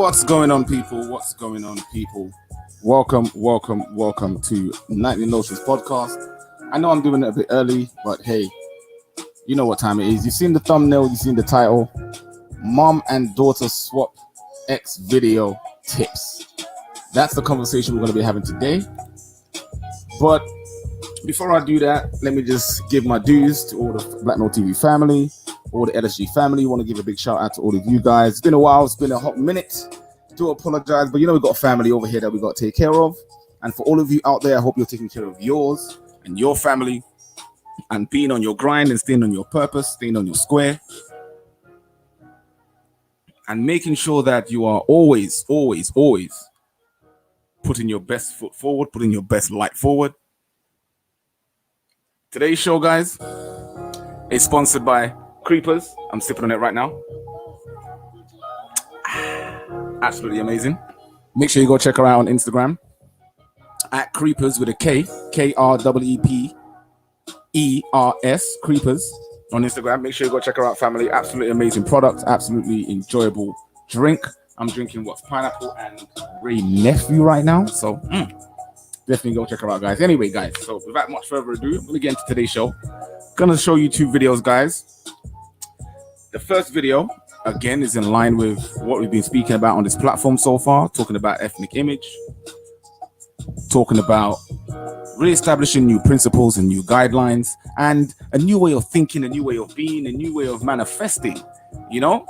What's going on, people? What's going on, people? Welcome to Nightly Notions podcast. I know I'm doing it a bit early, but hey, you know what time it is. You've seen the thumbnail, you've seen the title. Mom and daughter swap X video tips. That's the conversation we're going to be having today. But before I do that, let me just give my dues to all the BLKMailTV family, all the LSG family. I want to give a big shout out to all of you guys. It's been a while. It's been a hot minute. Do apologize, but you know we've got a family over here that we got to take care of. And for all of you out there, I hope you're taking care of yours and your family and being on your grind and staying on your purpose, staying on your square, and making sure that you are always putting your best foot forward, putting your best light forward. Today's show, guys, is sponsored by Creepers. I'm sipping on it right now. Absolutely amazing. Make sure you go check her out on Instagram at Creepers with a K, KREEPERS, Creepers on Instagram. Make sure you go check her out, family. Absolutely amazing product, absolutely enjoyable drink. I'm drinking what's pineapple and Ray Nephew right now, so definitely go check her out, guys. Anyway, guys, so without much further ado, I'm gonna get into today's show. Gonna show you two videos, guys. The first video, again, is in line with what we've been speaking about on this platform so far, talking about ethnic image, talking about re-establishing new principles and new guidelines, and a new way of thinking, a new way of being, a new way of manifesting, you know,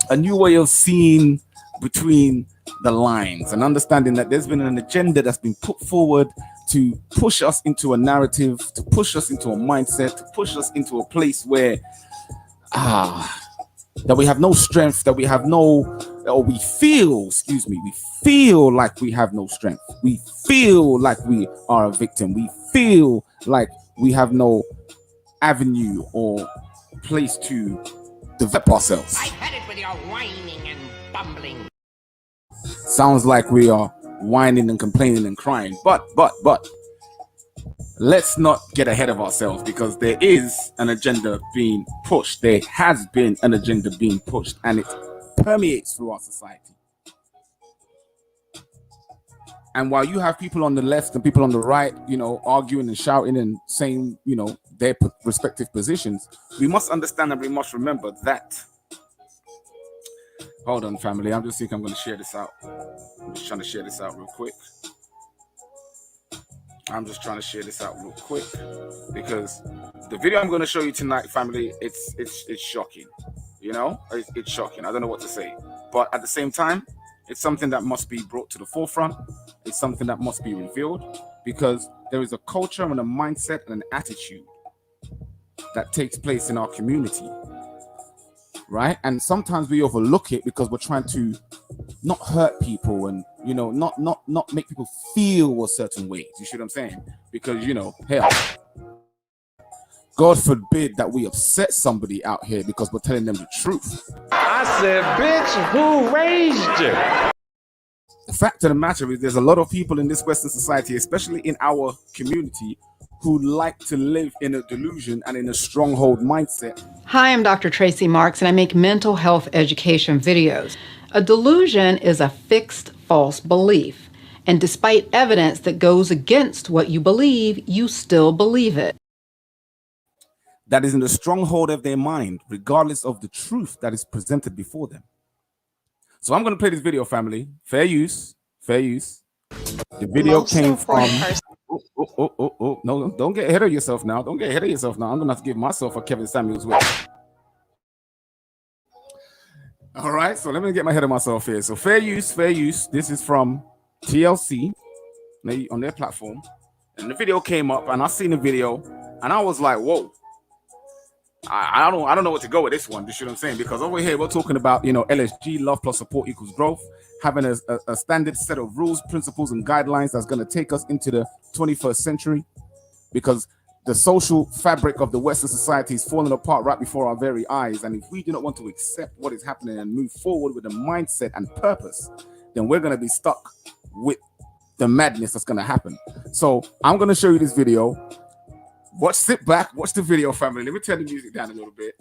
a new way of seeing between the lines and understanding that there's been an agenda that's been put forward to push us into a narrative, to push us into a mindset, to push us into a place where that we have no strength, that we have no, or we feel like we have no strength. We feel like we are a victim. We feel like we have no avenue or place to develop ourselves. I've had it with your whining and bumbling. Sounds like we are whining and complaining and crying, but let's not get ahead of ourselves, because there is an agenda being pushed. There has been an agenda being pushed, and it permeates through our society. And while you have people on the left and people on the right, you know, arguing and shouting and saying, you know, their respective positions, we must understand and we must remember that. Hold on, family. I'm just thinking I'm going to share this out. I'm just trying to share this out real quick. Because the video I'm going to show you tonight, family, it's shocking. You know, it's shocking. I don't know what to say, but at the same time, it's something that must be brought to the forefront. It's something that must be revealed, because there is a culture and a mindset and an attitude that takes place in our community, right? And sometimes we overlook it because we're trying to not hurt people and, you know, not make people feel a certain way. You see what I'm saying? Because, you know, hell, God forbid that we upset somebody out here because we're telling them the truth. I said, bitch, who raised you? The fact of the matter is, there's a lot of people in this Western society, especially in our community, who like to live in a delusion and in a stronghold mindset. Hi, I'm Dr. Tracy Marks, and I make mental health education videos. A delusion is a fixed false belief, and despite evidence that goes against what you believe, you still believe it. That is in the stronghold of their mind, regardless of the truth that is presented before them. So I'm going to play this video, family. Fair use. The video came from... No, don't get ahead of yourself now. I'm going to have to give myself a Kevin Samuels win. All right, so let me get my head of myself here. So fair use. This is from TLC on their platform. And the video came up, and I seen the video, and I was like, whoa. I don't know what to go with this one. You see what I'm saying? Because over here we're talking about, you know, LSG, love plus support equals growth, having a standard set of rules, principles, and guidelines that's going to take us into the 21st century. Because the social fabric of the Western society is falling apart right before our very eyes, and if we do not want to accept what is happening and move forward with a mindset and purpose, then we're going to be stuck with the madness that's going to happen. So I'm going to show you this video. Sit back, watch the video, family. Let me turn the music down a little bit.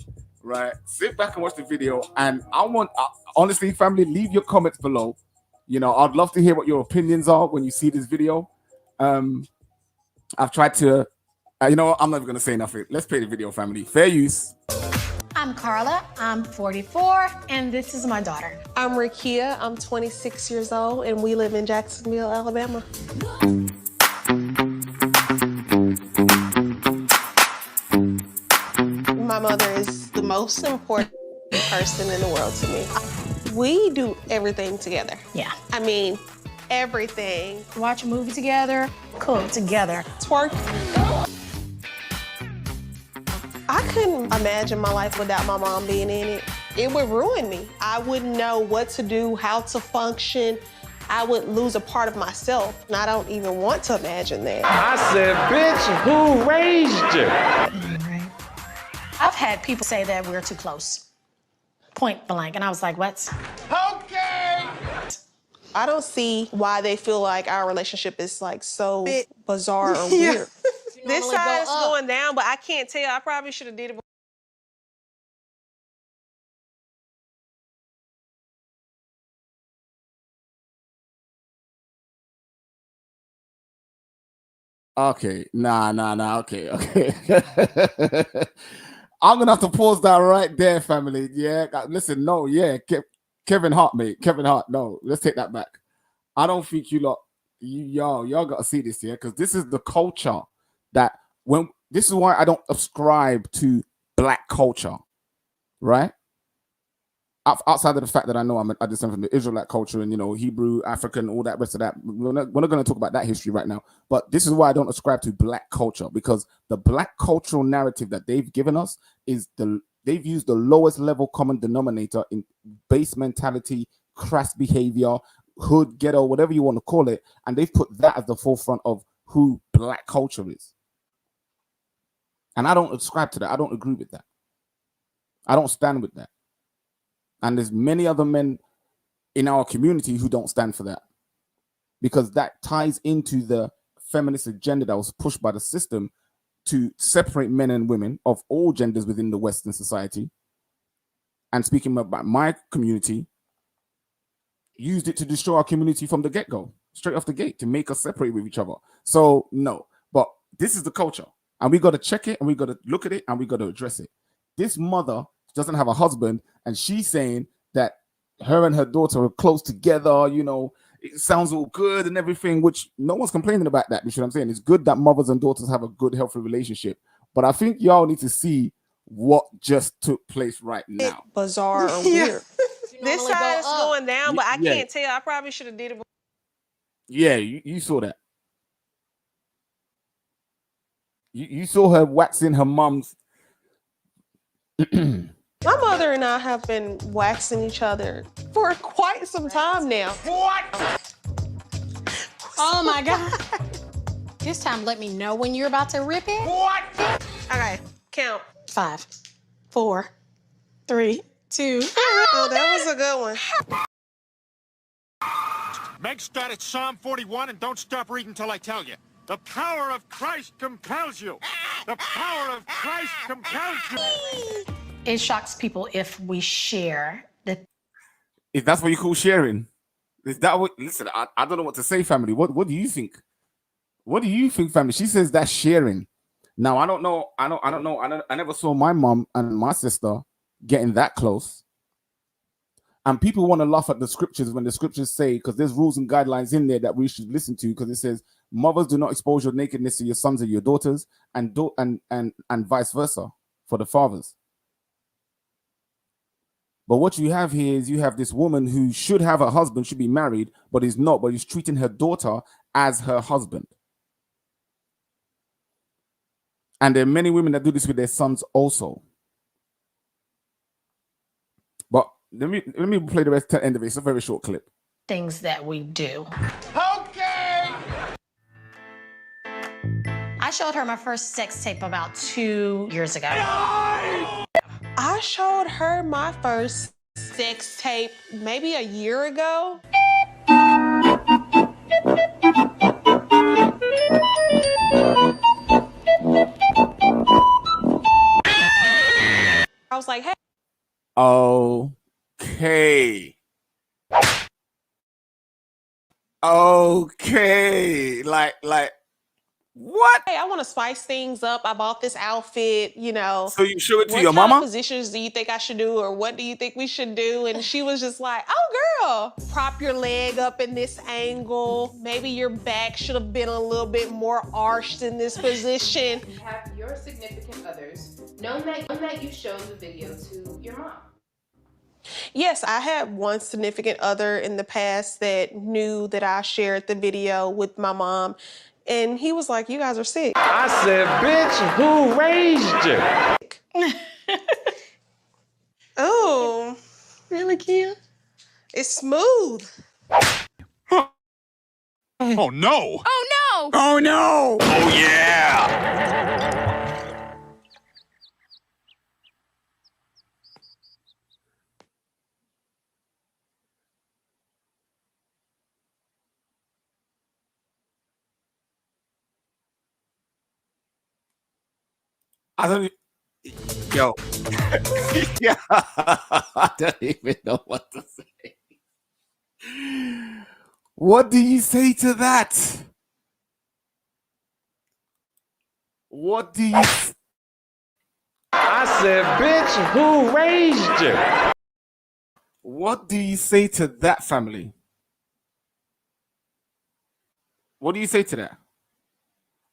right? Sit back and watch the video. And I want, honestly, family, leave your comments below. You know, I'd love to hear what your opinions are when you see this video. I've tried to, you know what? I'm not even going to say nothing. Let's play the video, family. Fair use. I'm Carla, I'm 44, and this is my daughter. I'm Rakia, I'm 26 years old, and we live in Jacksonville, Alabama. My mother is the most important person in the world to me. We do everything together. Yeah. I mean, everything. Watch a movie together, cook together. Twerk. I couldn't imagine my life without my mom being in it. It would ruin me. I wouldn't know what to do, how to function. I would lose a part of myself, and I don't even want to imagine that. I said, bitch, who raised you? Right. I've had people say that we're too close, point blank, and I was like, what? Okay. I don't see why they feel like our relationship is like so bizarre or weird. This side is going down, but I can't tell. I probably should have did it. Okay, nah. Okay. I'm gonna have to pause that right there, family. Yeah, listen, no, yeah, Kevin Hart, mate. Kevin Hart, no, let's take that back. I don't think you lot, y'all gotta see this, yeah, because this is the culture that this is why I don't subscribe to black culture, right? Outside of the fact that I know I descend from the Israelite culture and, you know, Hebrew, African, all that rest of that. We're not going to talk about that history right now. But this is why I don't ascribe to black culture, because the black cultural narrative that they've given us is they've used the lowest level common denominator in base mentality, crass behavior, hood, ghetto, whatever you want to call it. And they've put that at the forefront of who black culture is. And I don't ascribe to that. I don't agree with that. I don't stand with that. And there's many other men in our community who don't stand for that, because that ties into the feminist agenda that was pushed by the system to separate men and women of all genders within the Western society. And speaking about my community, used it to destroy our community from the get-go, straight off the gate, to make us separate with each other. So no, but this is the culture, and we got to check it, and we got to look at it, and we got to address it. This mother doesn't have a husband, and she's saying that her and her daughter are close together, you know, it sounds all good and everything, which no one's complaining about that. You see what I'm saying? It's good that mothers and daughters have a good, healthy relationship. But I think y'all need to see what just took place right now. Bizarre or weird. This side is going down, but I can't tell. I probably should have did it. Yeah, you saw that. You saw her waxing her mom's. My mother and I have been waxing each other for quite some time now. What? Oh my God. This time, let me know when you're about to rip it. What? Okay, count. 5, 4, 3, 2. Oh, that was a good one. Meg, start at Psalm 41 and don't stop reading till I tell you. The power of Christ compels you. The power of Christ compels you. It shocks people if we share that. If that's what you call sharing, is that what? Listen, I don't know what to say, family. What do you think? What do you think, family? She says that's sharing. Now I don't know. I never saw my mom and my sister getting that close. And people want to laugh at the scriptures when the scriptures say, because there's rules and guidelines in there that we should listen to, because it says mothers do not expose your nakedness to your sons or your daughters, and vice versa for the fathers. But what you have here is you have this woman who should have a husband, should be married, but is not, but is treating her daughter as her husband. And there are many women that do this with their sons also. But let me play the rest to the end of it. It's a very short clip. Things that we do. Okay. I showed her my first sex tape about 2 years ago. I showed her my first sex tape maybe a year ago. I was like, hey. Okay, like what? Hey, I want to spice things up. I bought this outfit, you know. So you show it to What your kind mama? of positions do you think I should do, or what do you think we should do? And she was just like, oh, girl, prop your leg up in this angle. Maybe your back should have been a little bit more arched in this position. Have your significant others known that you showed the video to your mom? Yes, I had one significant other in the past that knew that I shared the video with my mom, and he was like, you guys are sick. I said, bitch, who raised you? Oh, Really, Kia? it's smooth. Oh no! Oh no! Oh no! Oh yeah! I don't. Yo. Yeah. I don't even know what to say. What do you say to that? What do you? I said, bitch, who raised you? What do you say to that, family? What do you say to that?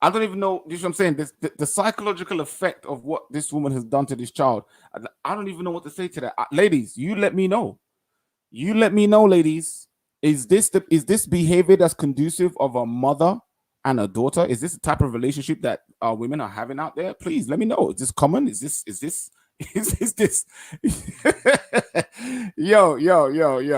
I don't even know. This is what I'm saying. The psychological effect of what this woman has done to this child. I don't even know what to say to that. Ladies, you let me know. You let me know, ladies. Is this behavior that's conducive of a mother and a daughter? Is this the type of relationship that our women are having out there? Please let me know. Is this common? Is this yo?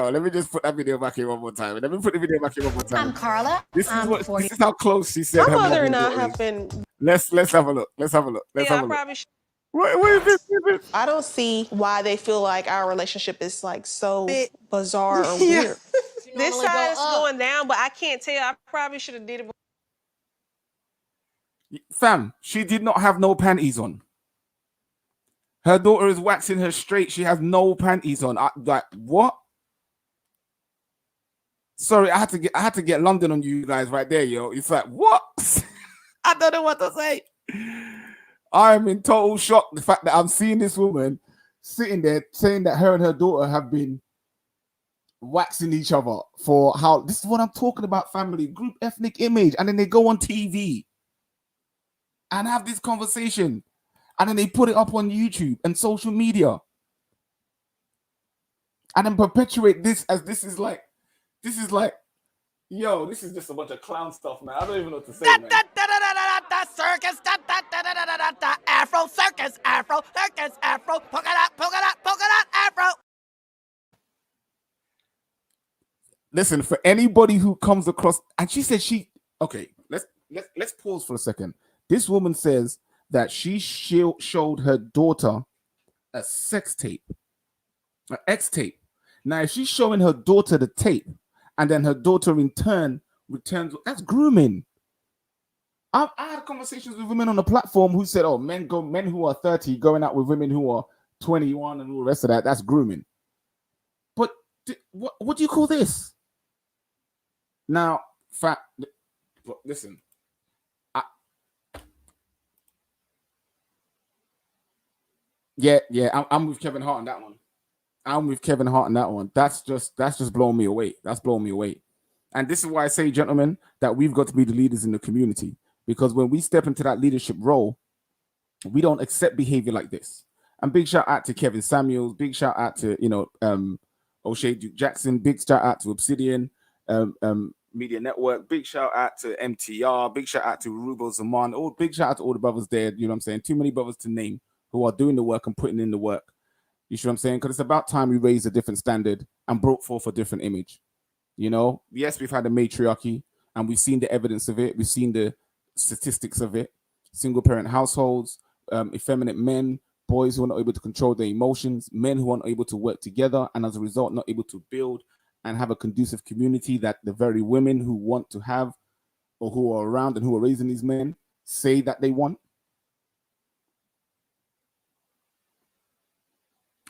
Let me just put that video back here one more time. Let me put the video back here one more time. I'm Carla. This is I'm what 40. this is how close she said My her mother and mother I is. have been. Let's have a look. Let's have a look. Let's have a look. probably should. What is this? What is this? I don't see why they feel like our relationship is like so bizarre or weird. This side is going down, but I can't tell. I probably should have did it. Fam, she did not have no panties on. Her daughter is waxing her straight. She has no panties on. Like what? Sorry, I had to get London on you guys right there, yo. It's like what? I don't know what to say. I'm in total shock. The fact that I'm seeing this woman sitting there saying that her and her daughter have been waxing each other for how. This is what I'm talking about, family. Group ethnic image, and then they go on TV and have this conversation. And then they put it up on YouTube and social media. And then perpetuate this as this is like, yo, this is just a bunch of clown stuff, man. I don't even know what to say, man. Circus, Afro circus, Afro circus, Afro polka dot, Afro. Listen, for anybody who comes across, and she said okay, let's pause for a second. This woman says that she showed her daughter a sex tape, an X tape. Now, if she's showing her daughter the tape, and then her daughter in turn returns, that's grooming. I had conversations with women on the platform who said, "Oh, men who are 30 going out with women who are 21 and all the rest of that. That's grooming." But what do you call this? Now, listen. Yeah, I'm with Kevin Hart on that one. That's just blowing me away. That's blowing me away. And this is why I say, gentlemen, that we've got to be the leaders in the community. Because when we step into that leadership role, we don't accept behavior like this. And big shout out to Kevin Samuels. Big shout out to, O'Shea Duke Jackson. Big shout out to Obsidian Media Network. Big shout out to MTR. Big shout out to Rubo Zaman. Big shout out to all the brothers there. You know what I'm saying? Too many brothers to name who are doing the work and putting in the work. You see what I'm saying? Because it's about time we raised a different standard and brought forth a different image. You know, yes, we've had a matriarchy and we've seen the evidence of it. We've seen the statistics of it. Single parent households, effeminate men, boys who are not able to control their emotions, men who aren't able to work together, and as a result, not able to build and have a conducive community that the very women who want to have or who are around and who are raising these men say that they want.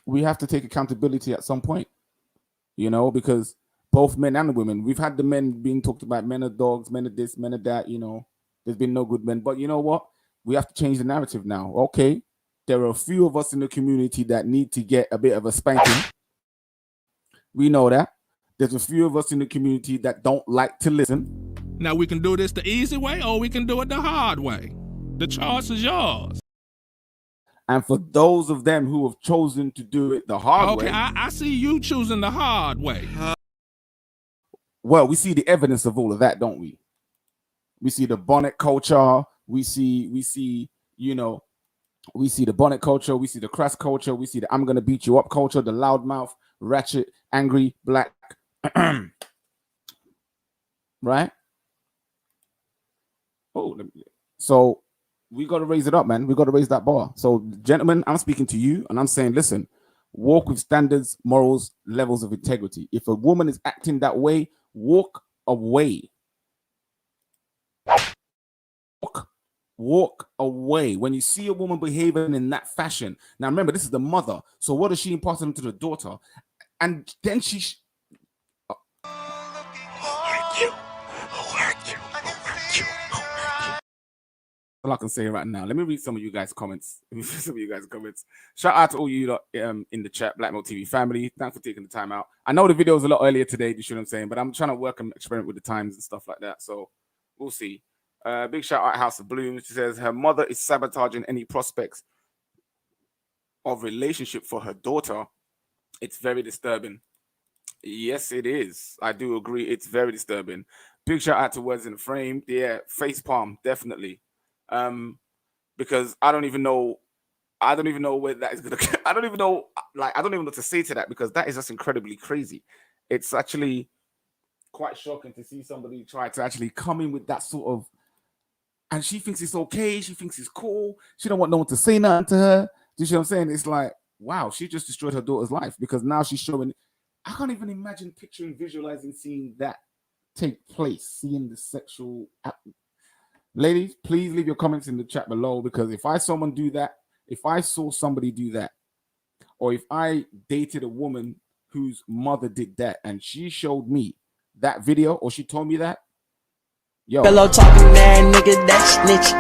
We have to take accountability at some point, because both men and women. We've had the men being talked about, men are dogs, men are this, men are that, you know. There's been no good men. But you know what? We have to change the narrative now. Okay, there are a few of us in the community that need to get a bit of a spanking. We know that. There's a few of us in the community that don't like to listen. Now we can do this the easy way or we can do it the hard way. The choice is yours. And for those of them who have chosen to do it the hard way. Okay, I see you choosing the hard way. Well, we see the evidence of all of that, don't we? We see the bonnet culture. We see, you know, we see the bonnet culture. We see the crass culture. We see the I'm going to beat you up culture, the loudmouth, ratchet, angry, black. Right? Oh, so we got to raise it up, man. We got to raise that bar. So, gentlemen, I'm speaking to you and I'm saying, listen, walk with standards, morals, levels of integrity. If a woman is acting that way, walk away. Walk away. When you see a woman behaving in that fashion, now remember, this is the mother. So what is she imparting to the daughter? And then she all I can say right now. Let me read some of you guys' comments. Shout out to all you lot, in the chat, BLKMailTV family. Thanks for taking the time out. I know the video was a lot earlier today, you see what I'm saying, but I'm trying to work and experiment with the times and stuff like that. So we'll see. Big shout out House of Bloom. She says her mother is sabotaging any prospects of relationship for her daughter. It's very disturbing. Yes, it is. I do agree. It's very disturbing. Big shout out to Words in the Frame. Yeah, face palm, definitely. Because I don't even know where that is gonna I don't even know what to say to that, because that is just incredibly crazy. It's actually quite shocking to see somebody try to actually come in with that sort of, and she thinks it's okay, she thinks it's cool, she don't want no one to say nothing to her. Do you see what I'm saying? It's like, wow, she just destroyed her daughter's life, because now she's showing. I can't even imagine visualizing seeing that take place, seeing the sexual. Ladies, please leave your comments in the chat below, because if I saw somebody do that, or if I dated a woman whose mother did that and she showed me that video, or she told me that, yo, Hello, talking there, nigga, that snitch.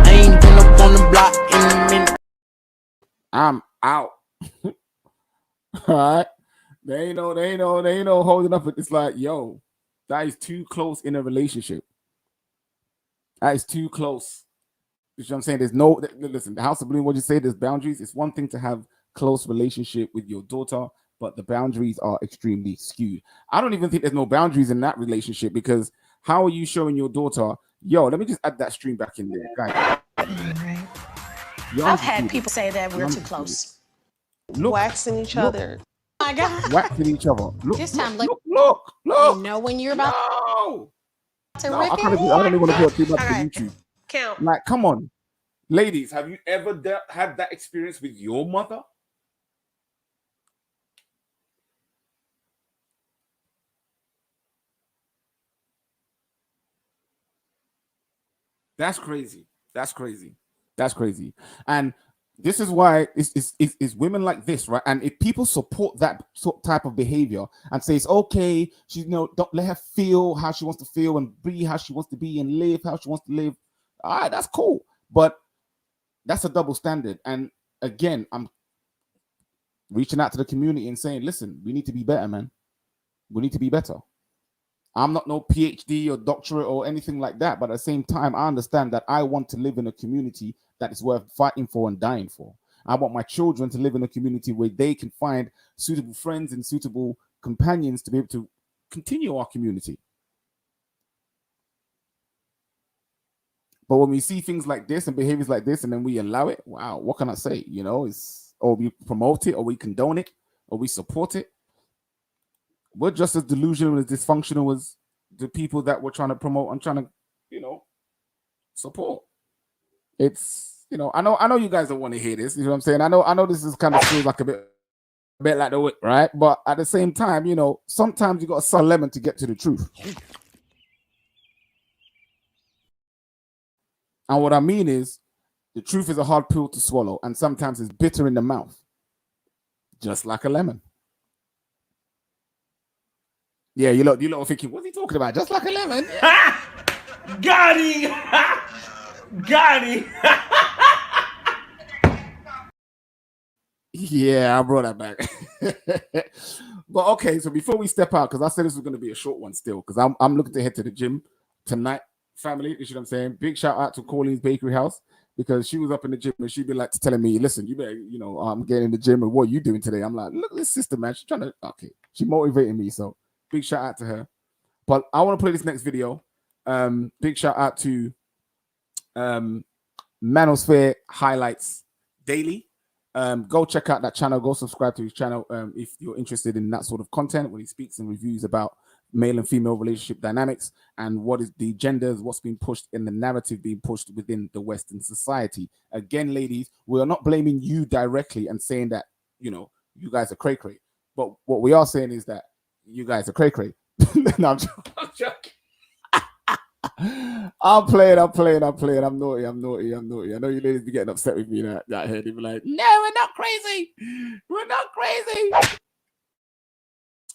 I ain't been up on the block in a minute. I'm out. All right. They ain't no holding up. It's like, yo, that is too close in a relationship. That is too close. You know what I'm saying? There's no, listen, the House of Bloom, what you say, there's boundaries. It's one thing to have close relationship with your daughter, but the boundaries are extremely skewed. I don't even think there's no boundaries in that relationship, because how are you showing your daughter, yo, let me just add that stream back in there, guys. Right. I've had people say that we're too close. Waxing each other. Oh my God. Waxing each other. Look, This time, look. You know when you're about to rip I don't even want to put too much on YouTube. Count. Like, come on. Ladies, have you ever had that experience with your mother? That's crazy. That's crazy. That's crazy. And this is why it's women like this, right? And if people support that type of behavior and say it's okay, don't let her feel how she wants to feel and be how she wants to be and live how she wants to live. All right, that's cool. But that's a double standard. And again, I'm reaching out to the community and saying, listen, we need to be better, man. We need to be better. I'm not no PhD or doctorate or anything like that, but at the same time, I understand that I want to live in a community that is worth fighting for and dying for. I want my children to live in a community where they can find suitable friends and suitable companions to be able to continue our community. But when we see things like this and behaviors like this, and then we allow it, wow, what can I say? You know, or we promote it, or we condone it, or we support it. We're just as delusional, as dysfunctional as the people that we're trying to promote and trying to, support. It's, I know you guys don't want to hear this. You know what I'm saying? I know this is kind of feels like a bit like the whip, right? But at the same time, sometimes you got to suck a lemon to get to the truth. And what I mean is, the truth is a hard pill to swallow, and sometimes it's bitter in the mouth, just like a lemon. Yeah, you lot are thinking, what's he talking about? Just like a lemon. Got him. Got him. Yeah, I brought that back. But okay, so before we step out, because I said this was going to be a short one still, because I'm looking to head to the gym tonight, family. You see what I'm saying? Big shout out to Colleen's Bakery House, because she was up in the gym and she'd be like telling me, listen, you better, I'm getting in the gym and what are you doing today? I'm like, look at this sister, man. She's trying to, okay. She motivating me. So big shout out to her. But I want to play this next video. Big shout out to Manosphere Highlights Daily. Go check out that channel. Go subscribe to his channel if you're interested in that sort of content, when he speaks and reviews about male and female relationship dynamics and what is the genders, what's being pushed in the narrative being pushed within the Western society. Again, ladies, we are not blaming you directly and saying that, you guys are cray-cray. But what we are saying is that you guys are cray-cray. No, I'm joking. I'm playing. I'm naughty. I know you ladies be getting upset with me that here. They be like, no, we're not crazy. We're not crazy.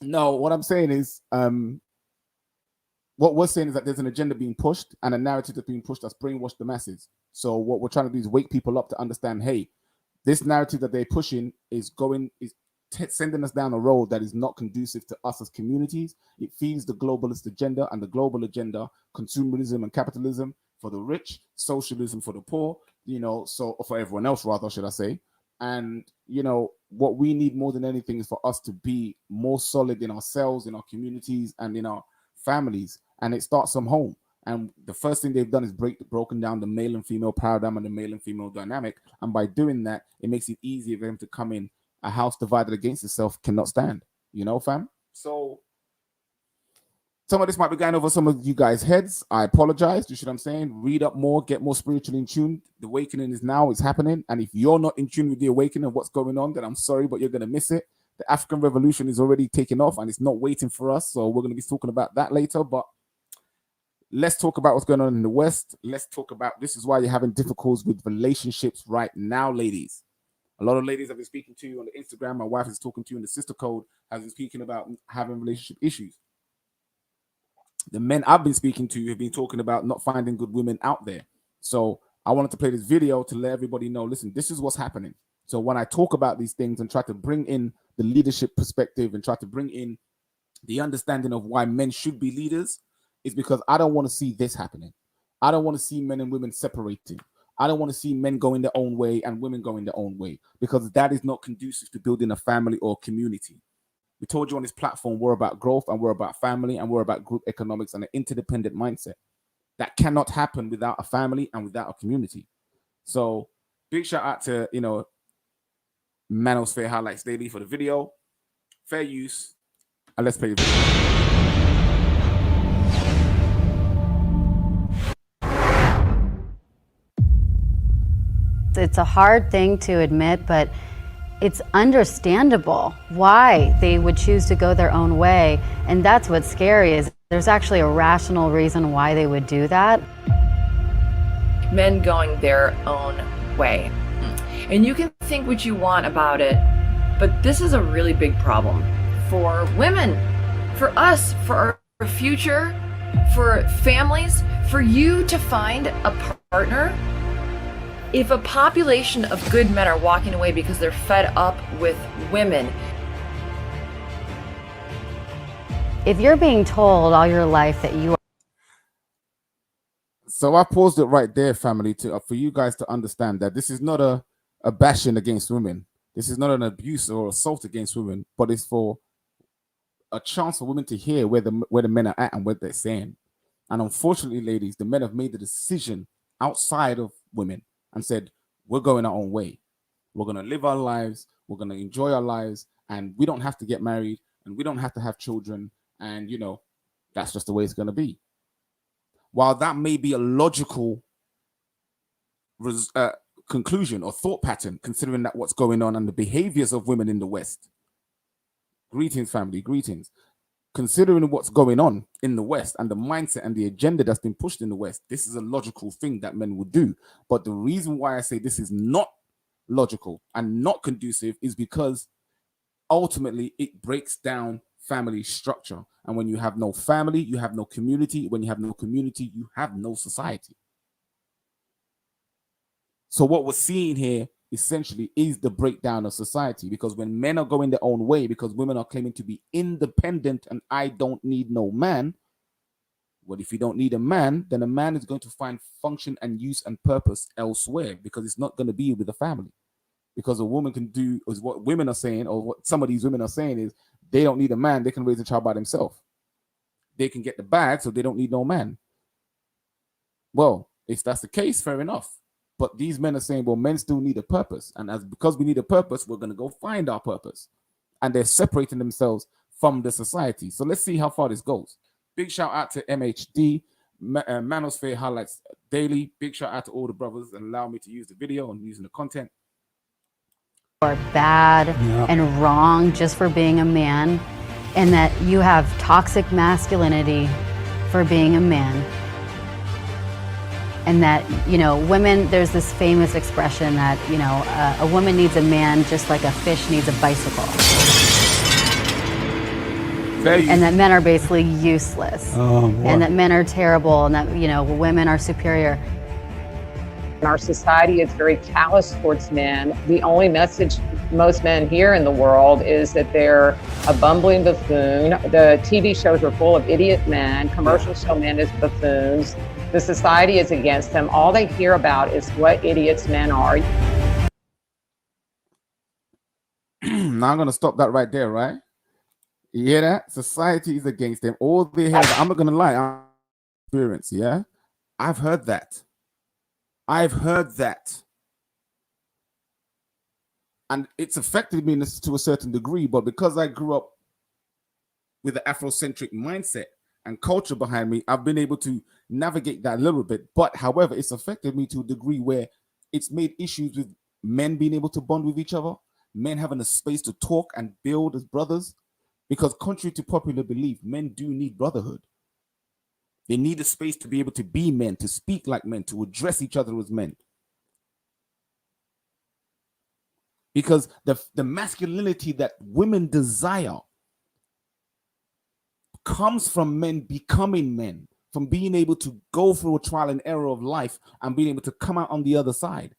No, what I'm saying is, what we're saying is that there's an agenda being pushed and a narrative that's being pushed that's brainwashed the masses. So what we're trying to do is wake people up to understand, hey, this narrative that they're pushing is sending us down a road that is not conducive to us as communities. It feeds the globalist agenda, and the global agenda, consumerism and capitalism for the rich, socialism for the poor, so for everyone else, rather, should I say. And, what we need more than anything is for us to be more solid in ourselves, in our communities, and in our families. And it starts from home. And the first thing they've done is broken down the male and female paradigm and the male and female dynamic. And by doing that, it makes it easier for them to come in. A house divided against itself cannot stand, fam? So some of this might be going over some of you guys' heads. I apologize. You see what I'm saying? Read up more, get more spiritually in tune. The awakening is now, it's happening. And if you're not in tune with the awakening and what's going on, then I'm sorry, but you're going to miss it. The African Revolution is already taking off and it's not waiting for us. So we're going to be talking about that later. But let's talk about what's going on in the West. Let's talk about, this is why you're having difficulties with relationships right now, ladies. A lot of ladies I've been speaking to on the Instagram, my wife is talking to in the sister code, has been speaking about having relationship issues. The men I've been speaking to have been talking about not finding good women out there. So I wanted to play this video to let everybody know, listen, this is what's happening. So when I talk about these things and try to bring in the leadership perspective and try to bring in the understanding of why men should be leaders, is because I don't want to see this happening. I don't want to see men and women separating. I don't want to see men going their own way and women going their own way, because that is not conducive to building a family or community. We told you on this platform, we're about growth and we're about family and we're about group economics and an interdependent mindset. That cannot happen without a family and without a community. So big shout out to, Manosphere Highlights Daily for the video. Fair use. And let's play the video. It's a hard thing to admit, but it's understandable why they would choose to go their own way. And that's what's scary, is there's actually a rational reason why they would do that. Men going their own way. And you can think what you want about it, but this is a really big problem for women, for us, for our future, for families, for you to find a partner. If a population of good men are walking away because they're fed up with women. If you're being told all your life that you are... So I paused it right there, family, for you guys to understand that this is not a bashing against women. This is not an abuse or assault against women, but it's for a chance for women to hear where the men are at and what they're saying. And unfortunately, ladies, the men have made the decision outside of women and said, we're going our own way. We're going to live our lives. We're going to enjoy our lives. And we don't have to get married. And we don't have to have children. And, that's just the way it's going to be. While that may be a logical conclusion or thought pattern, considering that what's going on and the behaviors of women in the West. Greetings, family. Greetings. Considering what's going on in the West and the mindset and the agenda that's been pushed in the West, this is a logical thing that men would do. But the reason why I say this is not logical and not conducive is because ultimately it breaks down family structure. And when you have no family, you have no community. When you have no community, you have no society. So what we're seeing here essentially is the breakdown of society, because when men are going their own way, because women are claiming to be independent and I don't need no man. Well, if you don't need a man, then a man is going to find function and use and purpose elsewhere, because it's not going to be with the family. Because a woman can do, is what women are saying, or what some of these women are saying, is they don't need a man. They can raise a child by themselves. They can get the bag, so they don't need no man. Well, if that's the case, fair enough. But these men are saying, well, men still need a purpose. And because we need a purpose, we're going to go find our purpose. And they're separating themselves from the society. So let's see how far this goes. Big shout out to MHD, Manosphere Highlights Daily. Big shout out to all the brothers and allow me to use the video and using the content. Are bad and wrong just for being a man, and that you have toxic masculinity for being a man. And that, you know, women, there's this famous expression that, you know, a woman needs a man just like a fish needs a bicycle. And that men are basically useless. And that men are terrible, and that, you know, women are superior. Our society is very callous towards men. The only message most men hear in the world is that they're a bumbling buffoon. The TV shows are full of idiot men. Commercials show men as buffoons. The society is against them. All they hear about is what idiots men are. Now I'm going to stop that right there, right? You hear that? Society is against them. All they have, I'm not going to lie, experience, yeah? I've heard that. I've heard that. And it's affected me to a certain degree, but because I grew up with the Afrocentric mindset and culture behind me, I've been able to navigate that a little bit. But however, it's affected me to a degree where it's made issues with men being able to bond with each other, men having a space to talk and build as brothers, because contrary to popular belief, men do need brotherhood. They need a space to be able to be men, to speak like men, to address each other as men. Because the masculinity that women desire comes from men becoming men, from being able to go through a trial and error of life and being able to come out on the other side.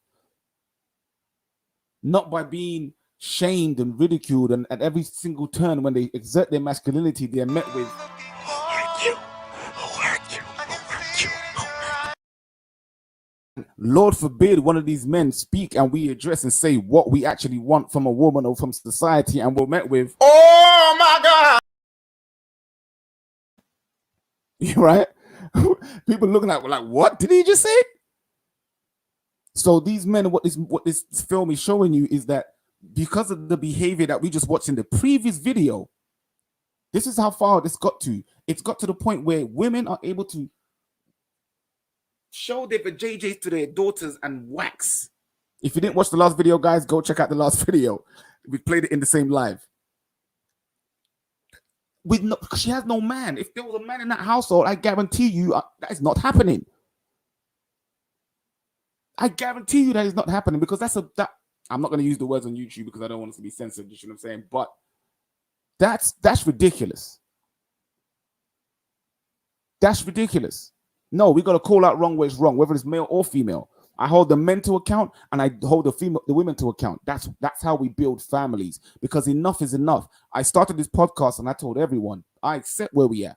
Not by being shamed and ridiculed, and at every single turn when they exert their masculinity, they are met with, Lord forbid one of these men speak and we address and say what we actually want from a woman or from society, and we're met with, oh my God. Right? People looking at like, what did he just say? So these men, what this film is showing you is that because of the behavior that we just watched in the previous video, this is how far this got to. It's got to the point where women are able to show their JJs to their daughters and wax. If you didn't watch the last video, guys, go check out the last video. We played it in the same live. She has no man. If there was a man in that household, I guarantee you that is not happening. I guarantee you that is not happening, because I'm not going to use the words on YouTube because I don't want it to be censored. You know what I'm saying? But that's ridiculous. That's ridiculous. No, we got to call out wrong where it's wrong, whether it's male or female. I hold the men to account and I hold the women to account. That's how we build families, because enough is enough. I started this podcast and I told everyone, I accept where we are.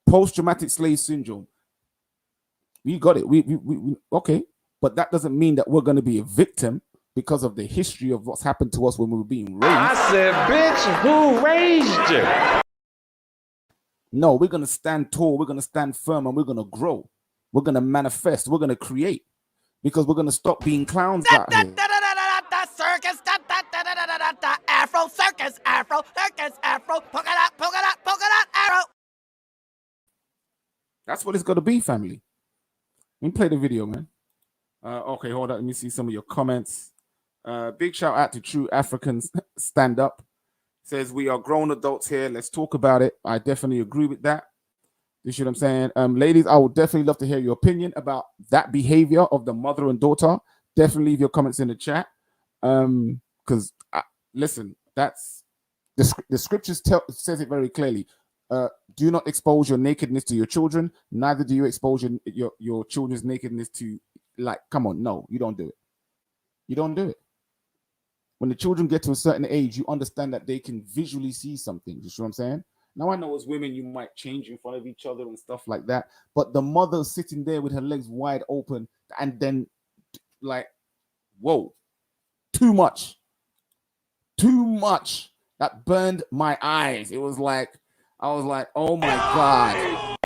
Post-traumatic slave syndrome. We got it. We okay. But that doesn't mean that we're going to be a victim because of the history of what's happened to us when we were being raised. I said, bitch, who raised you? No, we're going to stand tall. We're going to stand firm, and we're going to grow. We're going to manifest. We're going to create, because we're going to stop being clowns out here. Circus, Afro circus, Afro circus, Afro polka dot, arrow. That's what it's going to be, family. Let me play the video, man. Okay, hold on. Let me see some of your comments. Big shout out to True Africans Stand Up. Says, we are grown adults here. Let's talk about it. I definitely agree with that. You see what I'm saying? Ladies, I would definitely love to hear your opinion about that behavior of the mother and daughter. Definitely leave your comments in the chat. Because listen, the The scriptures says it very clearly. Do not expose your nakedness to your children. Neither do you expose your children's nakedness to, like, come on, no, you don't do it. You don't do it. When the children get to a certain age, you understand that they can visually see something. You see what I'm saying? Now, I know as women, you might change in front of each other and stuff like that. But the mother sitting there with her legs wide open and then, like, whoa, too much. Too much. That burned my eyes. It was like, I was like, oh my God.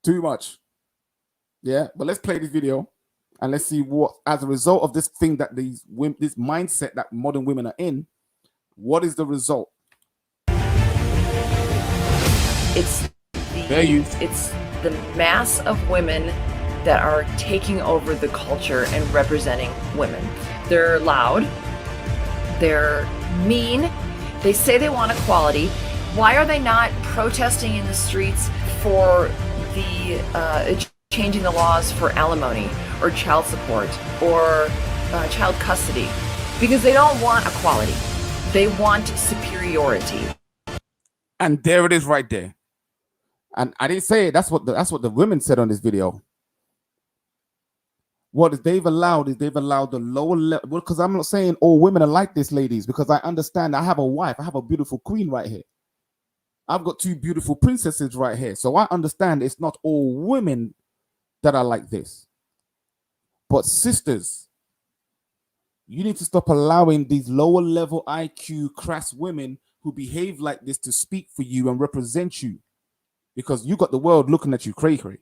Too much. Yeah, but let's play this video and let's see what, as a result of this thing that these women, this mindset that modern women are in, what is the result? It's the mass of women that are taking over the culture and representing women. They're loud. They're mean. They say they want equality. Why are they not protesting in the streets for the changing the laws for alimony or child support or child custody? Because they don't want equality. They want superiority. And there it is right there. And I didn't say it. That's what the women said on this video. What they've allowed is they've allowed the lower level, because I'm not saying all women are like this, ladies, because I understand. I have a wife. I have a beautiful queen right here. I've got two beautiful princesses right here. So I understand it's not all women that are like this. But sisters, you need to stop allowing these lower level IQ crass women who behave like this to speak for you and represent you, because you got the world looking at you cray-cray.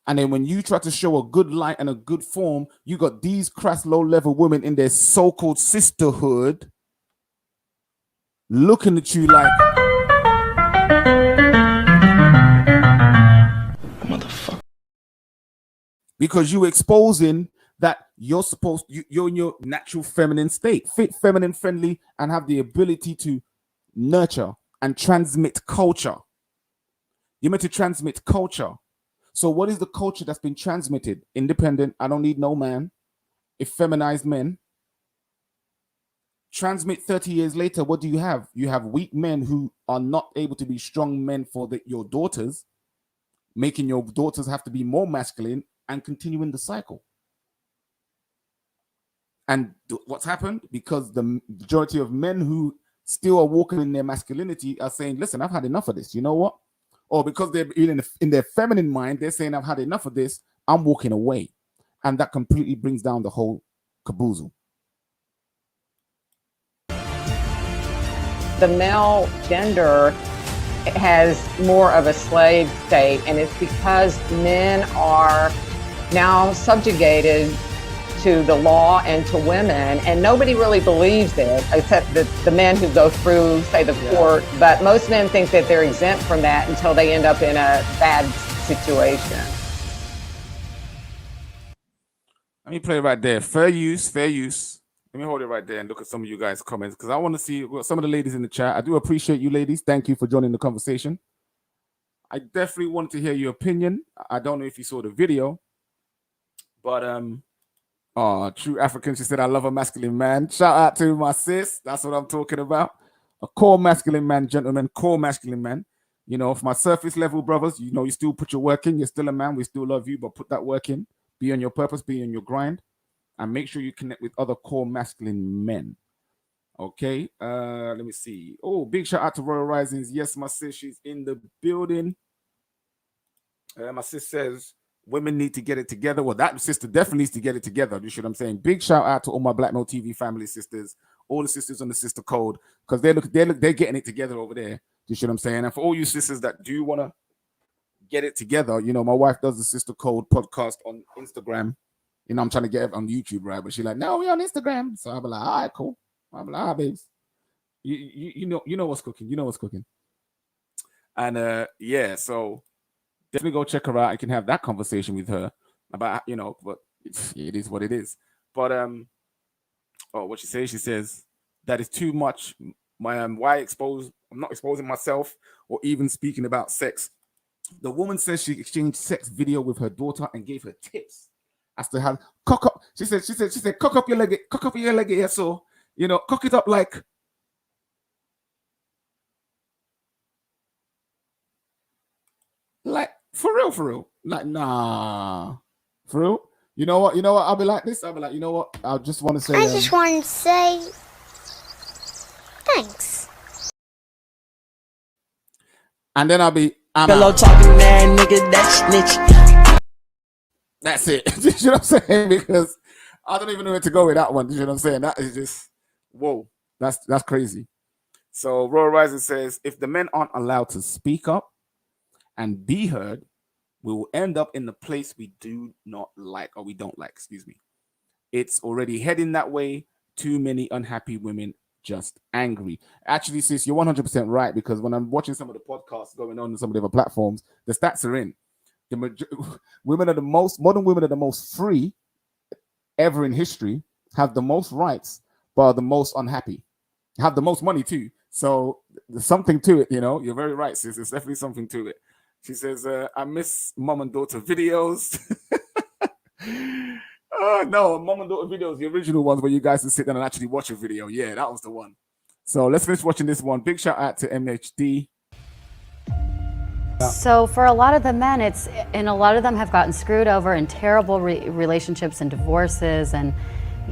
And then when you try to show a good light and a good form, you got these crass low-level women in their so-called sisterhood looking at you like, motherfucker. Because you're exposing that you're you're in your natural feminine state, fit, feminine, friendly, and have the ability to nurture and transmit culture. You're meant to transmit culture. So what is the culture that's been transmitted? Independent, I don't need no man. Effeminized men. Transmit 30 years later, what do you have? You have weak men who are not able to be strong men for your daughters, making your daughters have to be more masculine and continuing the cycle. And what's happened? Because the majority of men who still are walking in their masculinity are saying, listen, I've had enough of this. You know what? Or because they're in their feminine mind, they're saying, I've had enough of this, I'm walking away. And that completely brings down the whole caboozle. The male gender has more of a slave state, and it's because men are now subjugated to the law and to women, and nobody really believes it except the men who go through, say, the court. But most men think that they're exempt from that until they end up in a bad situation. Let me play right there. Fair use, fair use. Let me hold it right there and look at some of you guys' comments, because I want to see some of the ladies in the chat. I do appreciate you ladies. Thank you for joining the conversation. I definitely wanted to hear your opinion. I don't know if you saw the video, but true African, she said, I love a masculine man. Shout out to my sis. That's what I'm talking about. A core masculine man, gentlemen, core masculine man. You know, for my surface level brothers, you know, you still put your work in. You're still a man. We still love you, but put that work in. Be on your purpose, be on your grind, and make sure you connect with other core masculine men. Okay, let me see. Oh, big shout out to Royal Risings. Yes, my sis, she's in the building. My sis says, women need to get it together. Well, that sister definitely needs to get it together. You see what I'm saying? Big shout out to all my BLKMailTV family sisters, all the sisters on the sister code, because they're getting it together over there. You see what I'm saying? And for all you sisters that do want to get it together, you know, my wife does the Sister Code podcast on Instagram. You know, I'm trying to get it on YouTube, right? But she's like, no, we're on Instagram. So I'll be like, all right, cool. I'll be like, all right, babes. You know what's cooking. You know what's cooking. And yeah, so definitely go check her out. I can have that conversation with her about, you know, but it is what it is. But what she says, that is too much. Why expose? I'm not exposing myself or even speaking about sex The woman says she exchanged sex video with her daughter and gave her tips as to how cock up. She said, cock up your leg, yeah, so cock it up like for real. Like, nah. For real? You know what? I'll be like this. I'll be like, you know what? I just want to say I just want to say thanks. And then I'll be Hello talking man, nigga, that snitch. That's it. You know what I'm saying? Because I don't even know where to go with that one. You know what I'm saying? That is just whoa. That's crazy. So Royal Rising says, if the men aren't allowed to speak up and be heard, we will end up in the place we do not like, or we don't like, excuse me. It's already heading that way. Too many unhappy women, just angry. Actually, sis, you're 100% right, because when I'm watching some of the podcasts going on some of the other platforms, the stats are in. Modern women are the most free ever in history, have the most rights, but are the most unhappy. Have the most money too. So there's something to it, You're very right, sis. There's definitely something to it. She says, I miss mom and daughter videos. Oh, no, mom and daughter videos, the original ones where you guys can sit down and actually watch a video. Yeah, that was the one. So let's finish watching this one. Big shout out to MHD. So for a lot of the men, and a lot of them have gotten screwed over in terrible relationships and divorces and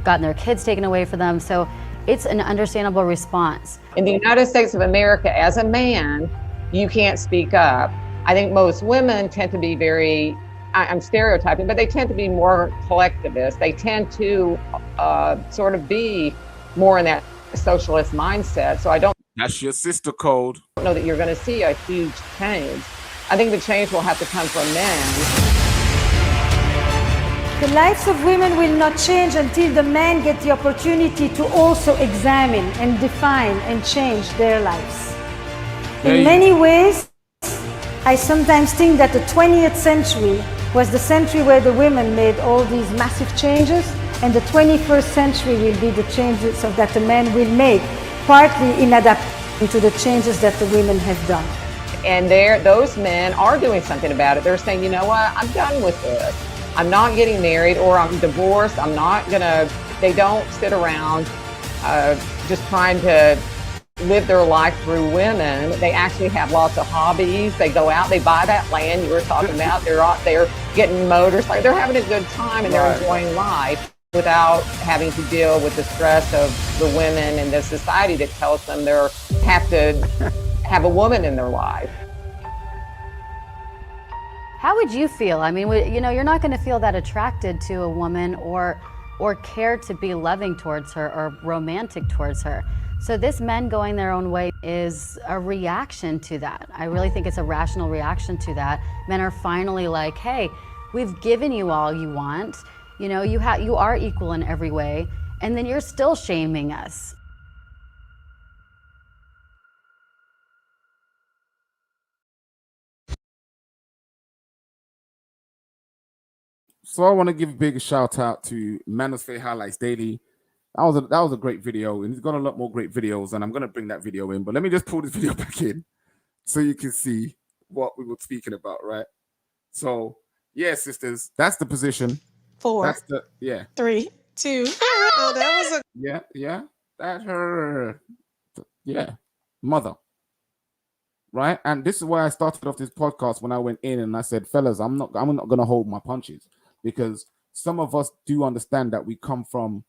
gotten their kids taken away from them. So it's an understandable response. In the United States of America, as a man, you can't speak up. I think most women tend to be very, I'm stereotyping, but they tend to be more collectivist. They tend to sort of be more in that socialist mindset. So I don't. That's your sister code. Know that you're going to see a huge change. I think the change will have to come from men. The lives of women will not change until the men get the opportunity to also examine and define and change their lives. In many ways, I sometimes think that the 20th century was the century where the women made all these massive changes, and the 21st century will be the changes that the men will make, partly in adapting to the changes that the women have done. And those men are doing something about it. They're saying, you know what, I'm done with this. I'm not getting married, or I'm divorced. I'm not gonna, they don't sit around just trying to live their life through women. They actually have lots of hobbies. They go out, they buy that land you were talking about. They're out there getting motorcycles. They're having a good time, and they're enjoying life without having to deal with the stress of the women and the society that tells them they have to have a woman in their life. How would you feel? I mean, you're not going to feel that attracted to a woman or care to be loving towards her or romantic towards her. So this men going their own way is a reaction to that. I really think it's a rational reaction to that. Men are finally like, hey, we've given you all you want. You are equal in every way, and then you're still shaming us. So I want to give a big shout out to Manosphere Highlights Daily. That was a great video, and he's got a lot more great videos, and I'm going to bring that video in. But let me just pull this video back in so you can see what we were speaking about, right? So, yeah, sisters, that's the position. 4. That's the, yeah. 3, 2. Oh, that was a. Yeah. That's her. Yeah. Mother. Right? And this is why I started off this podcast when I went in and I said, fellas, I'm not going to hold my punches, because some of us do understand that we come from,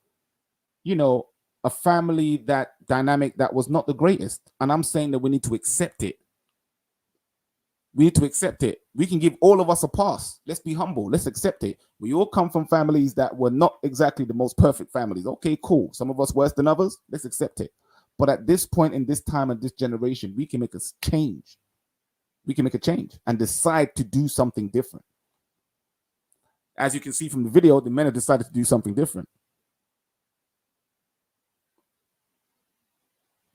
a family, that dynamic that was not the greatest. And I'm saying that we need to accept it. We need to accept it. We can give all of us a pass. Let's be humble. Let's accept it. We all come from families that were not exactly the most perfect families. Okay, cool. Some of us worse than others. Let's accept it. But at this point in this time and this generation, we can make a change. We can make a change and decide to do something different. As you can see from the video, the men have decided to do something different.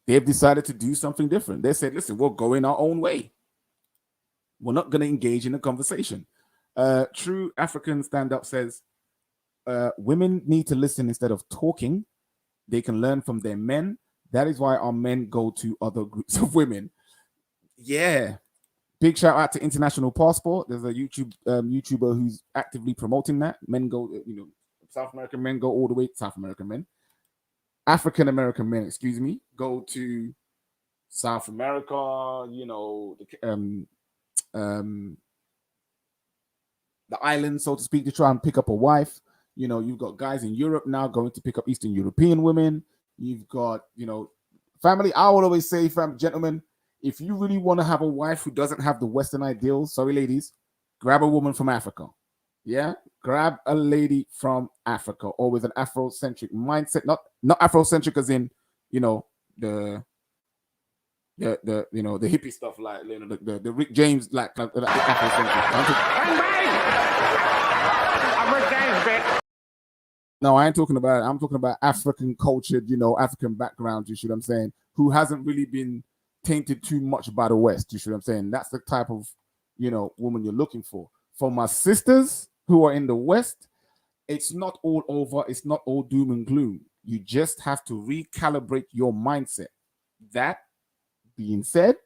They've decided to do something different. They said, listen, we're going our own way. We're not going to engage in a conversation. True African stand-up says, women need to listen instead of talking. They can learn from their men. That is why our men go to other groups of women. Yeah, Big shout out to International Passport. There's a YouTuber who's actively promoting that. Men go, South American men go all the way. South American men, African American men, excuse me, go to South America. The island, so to speak, to try and pick up a wife. You've got guys in Europe now going to pick up Eastern European women. You've got, family. I will always say, gentlemen, if you really want to have a wife who doesn't have the Western ideals, sorry, ladies, grab a woman from Africa. Yeah, grab a lady from Africa, or with an Afrocentric mindset, not Afrocentric as in, the hippie stuff, like the Rick James, like Afrocentric. No, I ain't talking about it. I'm talking about African cultured, African background, you see what I'm saying, who hasn't really been tainted too much by the West, you see what I'm saying? That's the type of, woman you're looking for. For my sisters who are in the West, it's not all over. It's not all doom and gloom. You just have to recalibrate your mindset. That being said,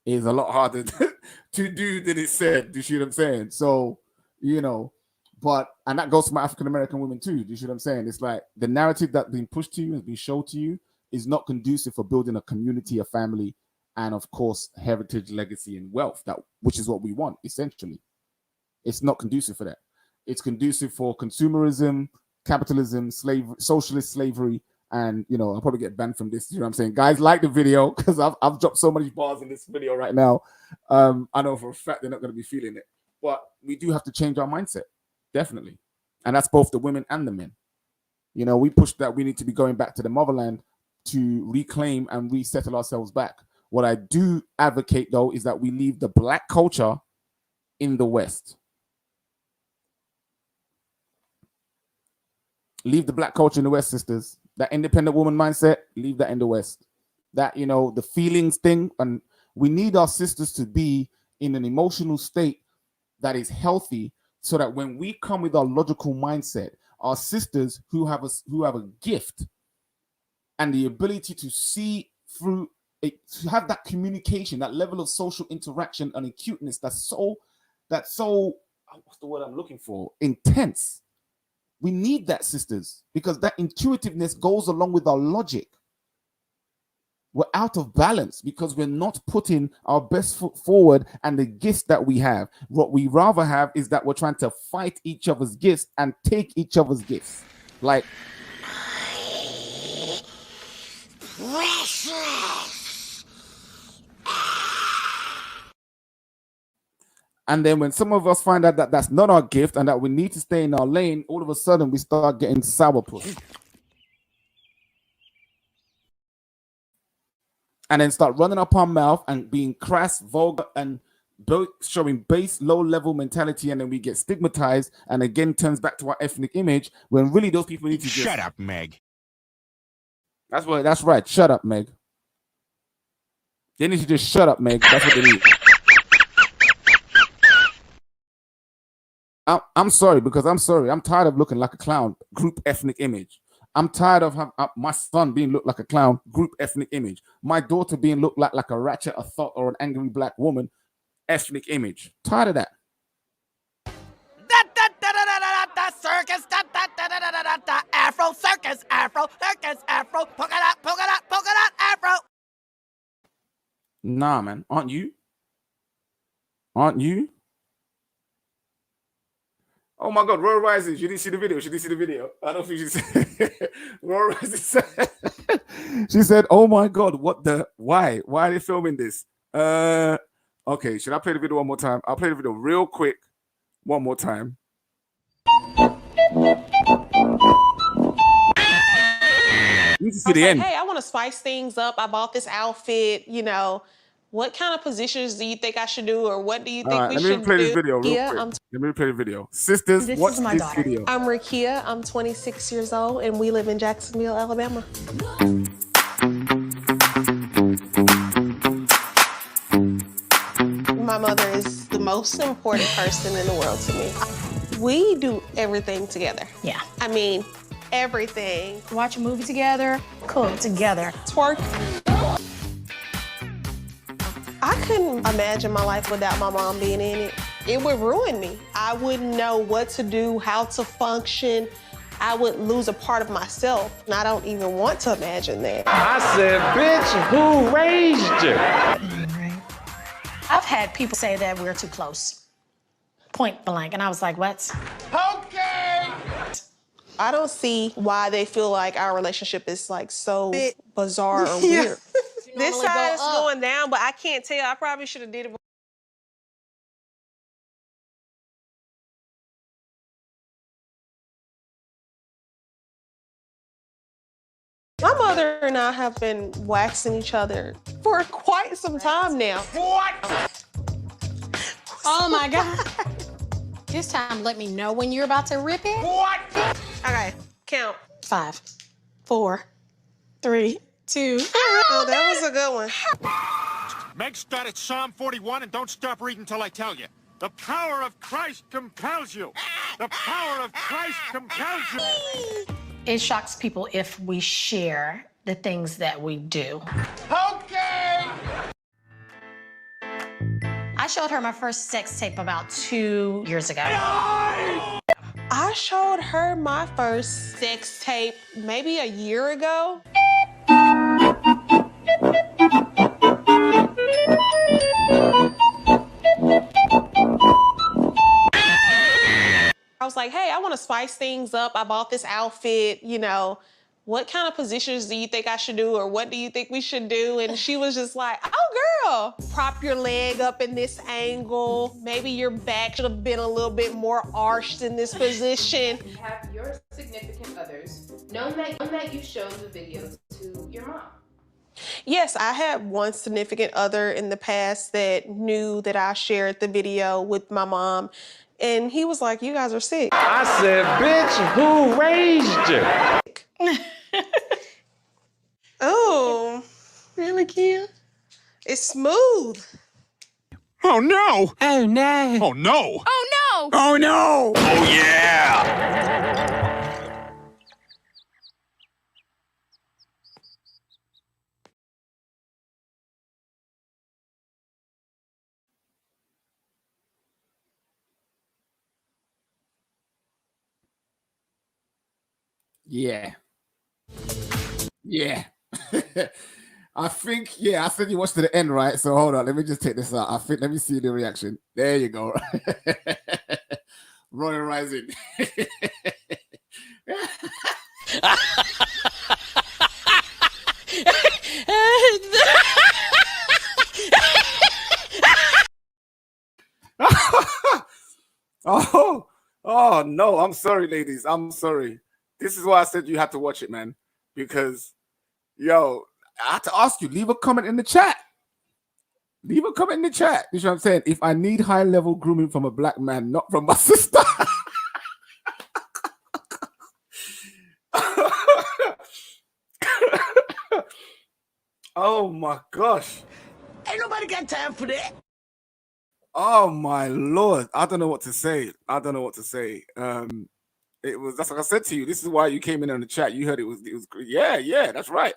is a lot harder to do than it said, you see what I'm saying? So, and that goes to my African American women too. Do you see what I'm saying? It's like the narrative that's been pushed to you, has been shown to you, is not conducive for building a community, a family, and of course, heritage, legacy, and wealth. Which is what we want, essentially. It's not conducive for that. It's conducive for consumerism, capitalism, slavery, socialist slavery, and I'll probably get banned from this. You know what I'm saying? Guys, like the video because I've dropped so many bars in this video right now. I know for a fact they're not going to be feeling it, but we do have to change our mindset. Definitely. And that's both the women and the men. We push that we need to be going back to the motherland to reclaim and resettle ourselves back. What I do advocate, though, is that we leave the black culture in the West. Leave the black culture in the West, sisters. That independent woman mindset, leave that in the West. That, the feelings thing. And we need our sisters to be in an emotional state that is healthy, so that when we come with our logical mindset, our sisters who have a gift and the ability to see through it, to have that communication, that level of social interaction and acuteness that's so what's the word I'm looking for? Intense. We need that, sisters, because that intuitiveness goes along with our logic. We're out of balance because we're not putting our best foot forward and the gifts that we have. What we rather have is that we're trying to fight each other's gifts and take each other's gifts. Like, precious. And then when some of us find out that that's not our gift and that we need to stay in our lane, all of a sudden we start getting sourpuss. And then start running up our mouth and being crass, vulgar, and showing base, low-level mentality, and then we get stigmatized, and again turns back to our ethnic image, when really those people need to just... Shut up, Meg. That's right. Shut up, Meg. They need to just shut up, Meg. That's what they need. I'm sorry, because I'm sorry. I'm tired of looking like a clown. Group ethnic image. I'm tired of my son being looked like a clown, group ethnic image. My daughter being looked like a ratchet, a thought, or an angry black woman, ethnic image. Tired of that. Circus, Afro circus, Afro circus, Afro polka dot, Afro. Nah, man, aren't you? Aren't you? Oh my God, Royal Rises, you didn't see the video. She didn't see the video. I don't think she said. Royal Rises said, she said, oh my God, why are they filming this? Okay, should I play the video one more time? I'll play the video real quick one more time. You can see the end. Hey, I want to spice things up. I bought this outfit, What kind of positions do you think I should do, or what do you think we should do? Let me play this video real quick. Let me play the video. Sisters, watch this video. I'm Rakia. I'm 26 years old, and we live in Jacksonville, Alabama. My mother is the most important person in the world to me. We do everything together. Yeah. I mean, everything. Watch a movie together, cook together. Twerk. I couldn't imagine my life without my mom being in it. It would ruin me. I wouldn't know what to do, how to function. I would lose a part of myself, and I don't even want to imagine that. I said, bitch, who raised you? I've had people say that we're too close, point blank, and I was like, what? Okay. I don't see why they feel like our relationship is like so bizarre or weird. This side is going down, but I can't tell. I probably should have did it. My mother and I have been waxing each other for quite some time now. What? Oh my God. This time, let me know when you're about to rip it. What? Okay, count. 5, 4, 3, 2. Oh, that was a good one. Meg started Psalm 41 and don't stop reading till I tell you. The power of Christ compels you. The power of Christ compels you. It shocks people if we share the things that we do. Okay. I showed her my first sex tape about 2 years ago. I showed her my first sex tape maybe a year ago. I was like, hey, I want to spice things up. I bought this outfit, you know, what kind of positions do you think I should do, or what do you think we should do? And she was just like, oh, girl, prop your leg up in this angle. Maybe your back should have been a little bit more arched in this position. You have your significant others known that you showed the videos to your mom. Yes, I had one significant other in the past that knew that I shared the video with my mom. And he was like, you guys are sick. I said, bitch, who raised you? Oh. Really cute. It's smooth. Oh, no. Oh, no. Oh, no. Oh, no. Oh, no. Oh, yeah. Yeah. Yeah. I think, yeah, I said you watched to the end, right? So hold on, let me just take this out. I think, let me see the reaction. There you go. Royal Rising. Oh no, I'm sorry, ladies. I'm sorry. This is why I said you had to watch it, man. Because, yo, I had to ask you, leave a comment in the chat. Leave a comment in the chat. You know what I'm saying? If I need high-level grooming from a black man, not from my sister. Oh my gosh. Ain't nobody got time for that. Oh my Lord. I don't know what to say. I don't know what to say. It was, that's like I said to you, this is why you came in on the chat. You heard it was yeah, that's right.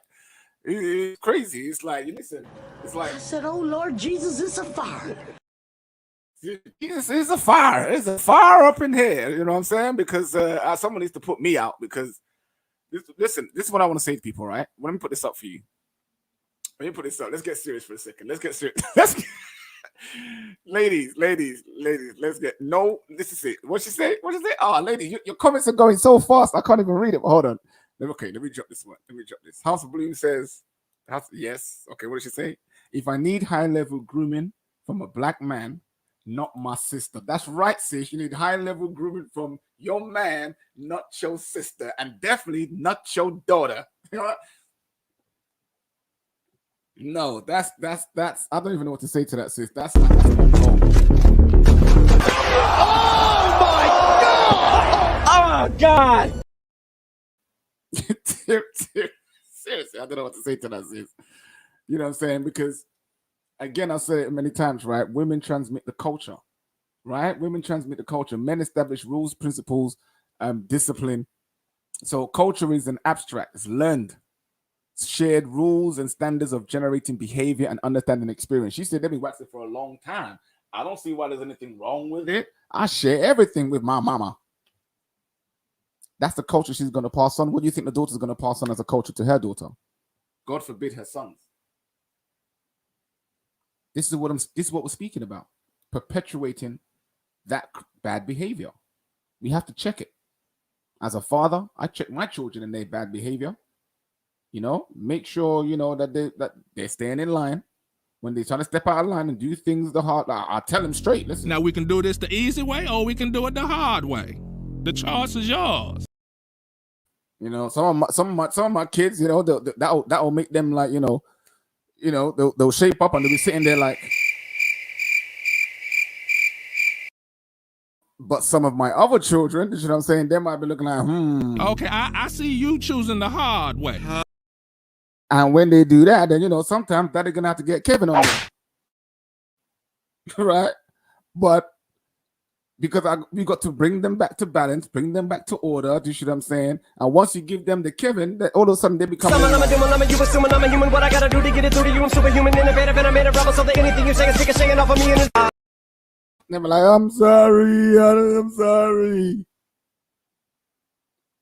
It's crazy. It's like, listen, it's like I said, oh Lord Jesus, it's a fire. It's a fire. It's a fire up in here. You know what I'm saying? Because someone needs to put me out. Because listen, this is what I want to say to people, right? Let me put this up for you. Let me put this up. Let's get serious for a second. Let's get serious. Ladies, let's get this is it. What she say? Oh, lady, your comments are going so fast. I can't even read it. But hold on. Okay, let me drop this one. Let me drop this. House of Bloom says, yes. Okay, what did she say? If I need high-level grooming from a black man, not my sister. That's right, sis. You need high-level grooming from your man, not your sister, and definitely not your daughter. You know what? No, that's I don't even know what to say to that, sis. That's wrong. Oh my God! Oh God! Seriously, I don't know what to say to that, sis. You know what I'm saying? Because again, I've said it many times, right? Women transmit the culture, right? Women transmit the culture. Men establish rules, principles, discipline. So culture is an abstract. It's learned. shared rules and standards of generating behavior and understanding experience. She said they've been waxing for a long time. I don't see why there's anything wrong with it. I share everything with my mama. That's the culture she's going to pass on. What do you think the daughter's going to pass on as a culture to her daughter? God forbid her sons. This is what we're speaking about. Perpetuating that bad behavior. We have to check it. As a father, I check my children and their bad behavior. You know, make sure that they're staying in line. When they try to step out of line and do things the hard, I tell them straight. Listen. Now we can do this the easy way, or we can do it the hard way. The choice is yours. You know, some of my kids, you know, that'll make them like, they'll shape up and they'll be sitting there like. But some of my other children, you know what I'm saying, they might be looking like, Okay, I see you choosing the hard way. And when they do that, then, sometimes daddy's going to have to get Kevin on them. Right? But because we got to bring them back to balance, bring them back to order, do you see what I'm saying? And once you give them the Kevin, all of a sudden they become... You assuming I'm a human, what I got to do to get it through to you? I'm superhuman, innovative, and I made a rebel, so that anything you say is ricocheting off of me. They be like, I'm sorry.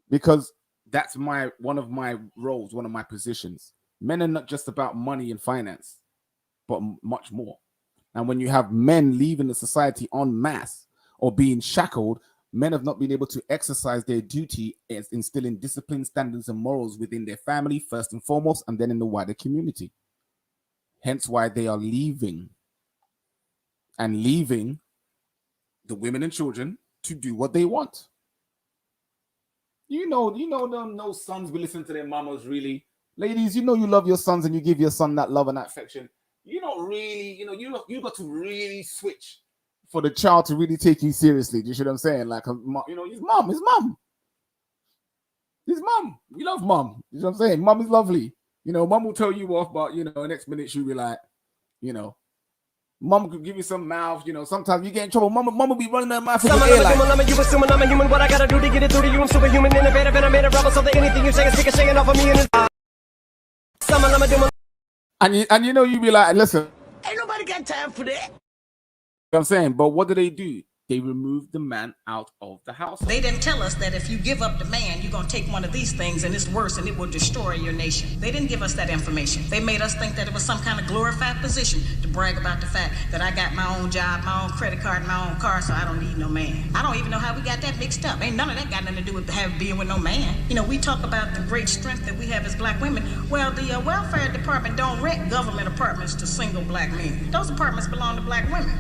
Because that's one of my roles, one of my positions. Men are not just about money and finance, but much more. And when you have men leaving the society en masse or being shackled, men have not been able to exercise their duty as instilling discipline, standards, and morals within their family, first and foremost, and then in the wider community. Hence why they are leaving. And leaving the women and children to do what they want. No sons will listen to their mamas really. Ladies, you love your sons and you give your son that love and that affection. You don't really, you got to really switch for the child to really take you seriously. Do you see what I'm saying? Like, his mom. You love mom. You know what I'm saying? Mom is lovely. Mom will tell you off, but, the next minute she'll be like, Mom could give you some mouth, sometimes you get in trouble. Mom will be running her mouth in the air like... You assuming I'm a human, what I gotta do to get it through to you? I'm superhuman, innovative, and I made a rebel, so that anything you say is ricocheting off of me. And you be like, listen. Ain't nobody got time for that. I'm saying, but what do? They removed the man out of the house. They didn't tell us that if you give up the man, you're going to take one of these things and it's worse and it will destroy your nation. They didn't give us that information. They made us think that it was some kind of glorified position to brag about the fact that I got my own job, my own credit card, and my own car, so I don't need no man. I don't even know how we got that mixed up. Ain't none of that got nothing to do with being with no man. We talk about the great strength that we have as black women. Well, the welfare department don't rent government apartments to single black men. Those apartments belong to black women